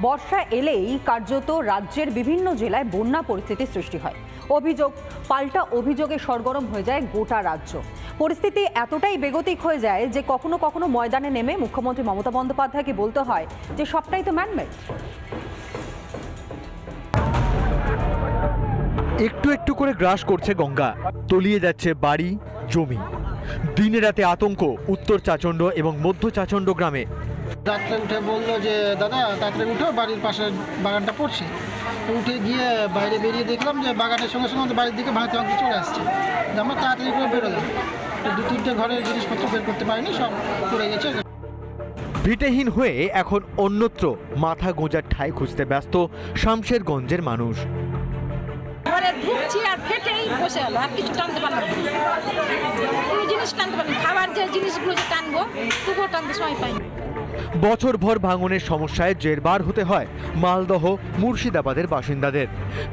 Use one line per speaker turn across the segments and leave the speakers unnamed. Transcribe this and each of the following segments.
বর্ষা এলেই কার্যত রাজ্যের বিভিন্ন জেলায় বন্যা পরিস্থিতির সৃষ্টি হয়। অভিযোগ পাল্টা অভিযোগে সরগরম হয়ে যায় গোটা রাজ্য। পরিস্থিতি এতটাই বেগতিক হয়ে যায় যে কখনো কখনো ময়দানে নেমে মুখ্যমন্ত্রী মমতা বন্দ্যোপাধ্যায়কে বলতে হয় যে সবটাই তো ম্যানমেড।
একটু একটু করে গ্রাস করছে গঙ্গা, তলিয়ে যাচ্ছে বাড়ি জমি। দিনে রাতে আতঙ্ক উত্তর চাচণ্ড এবং মধ্য চাচণ্ড গ্রামে।
রাত্রে উঠে বললো যে দাদা তাড়াতাড়ি উঠো, বাড়ির পাশে বাগানটা পড়ছে। উঠে গিয়ে বাইরে বেরিয়ে দেখলাম যে বাগানের সঙ্গে সঙ্গে বাড়ির দিকে ভাঙতে ভাঙতে চলে আসছে। আমরা তাড়াতাড়ি করে বেরোলাম, 2-3টে ঘরের জিনিসপত্র বের করতে পারিনি, সব পড়ে গেছে।
ভিটেহীন হয়ে এখন অন্যত্র মাথা গোঁজার ঠাঁই খুঁজতে ব্যস্ত শামশেরগঞ্জের মানুষ।
ঘরে ঢুকছি আর ফেটেই বসে গেল, আর কিছু টানতে পারলাম না, কোনো জিনিস টানতে পারলাম, খাবার যে জিনিসগুলো যে টানবো তবুও টানতে সময় পাইনি।
বছরভর ভাঙনের সমস্যায় জেরবার হতে হয় মালদহ মুর্শিদাবাদের বাসিন্দাদের।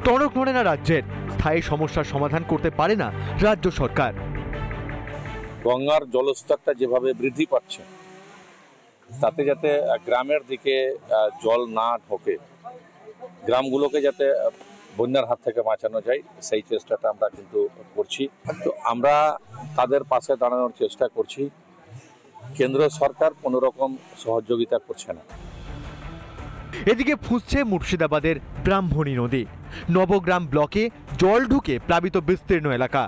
টনক নড়ে না রাজ্যের, স্থায়ী সমস্যার সমাধান করতে পারে না রাজ্য সরকার।
গঙ্গার জলস্তরটা যেভাবে বৃদ্ধি পাচ্ছে তাতে যাতে গ্রামের দিকে জল না ঢোকে, গ্রামগুলোকে যাতে বন্যার হাত থেকে বাঁচানো যায় সেই চেষ্টাটা আমরা কিন্তু করছি। তো আমরা তাদের পাশে দাঁড়ানোর চেষ্টা করছি। কেন্দ্র সরকার কোনো রকম সহযোগিতা করছে না।
এদিকে ফুঁসছে মুর্শিদাবাদের ব্রাহ্মণী নদী। নবগ্রাম ব্লকে জল ঢুকে প্লাবিত বিস্তীর্ণ এলাকা।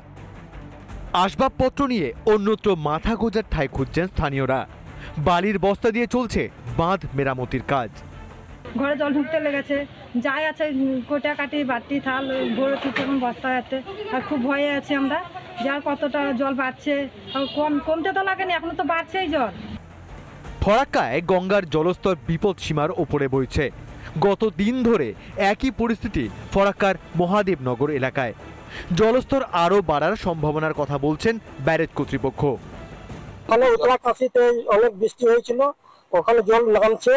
আসবাবপত্র নিয়ে অন্যত্র মাথা গোঁজার ঠাঁই খুঁজছেন স্থানীয়রা। বালির বস্তা দিয়ে চলছে বাঁধ মেরামতির কাজ।
ঘরে জল ঢুকতে লেগেছে, যাই আছে কোটা কাটি বাটি থাল ভরে তুলছে এখন বস্তা আছে। আর খুব ভয়ে আছি আমরা, যার কতটা জল বাড়ছে, কমতে তো লাগেনি, এখনো তো বাড়ছেই জল।
ফরাক্কায় গঙ্গার জলস্তর বিপদ সীমার ওপরে বইছে। গত দিন ধরে একই পরিস্থিতি ফরাক্কার মহাদেবনগর এলাকায়। জলস্তর আরও বাড়ার সম্ভাবনার কথা বলছেন ব্যারেজ কর্তৃপক্ষ।
ওখানে উত্তরাকাশিতে অনেক বৃষ্টি হয়েছিল, ওখানে জল নামছে,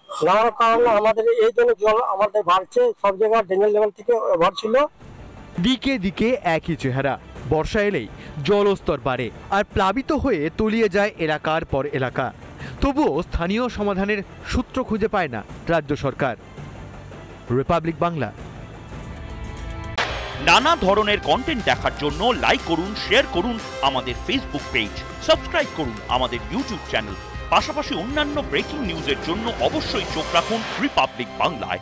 নামার কারণে আমাদের এই জন্য জল আমাদের বাড়ছে। সব জায়গায় ড্রেনেজ লেভেল থেকে বাড়ছিল।
দিকে দিকে একই চেহারা। বর্ষা এলেই জলস্তর বাড়ে আর প্লাবিত হয়ে তলিয়ে যায় এলাকার পর এলাকা। তবুও স্থানীয় সমাধানের সূত্র খুঁজে পায় না রাজ্য সরকার। রিপাবলিক বাংলা।
নানা ধরনের কন্টেন্ট দেখার জন্য লাইক করুন, শেয়ার করুন আমাদের ফেসবুক পেজ, সাবস্ক্রাইব করুন আমাদের ইউটিউব চ্যানেল। পাশাপাশি অন্যান্য ব্রেকিং নিউজের জন্য অবশ্যই চোখ রাখুন রিপাবলিক বাংলায়।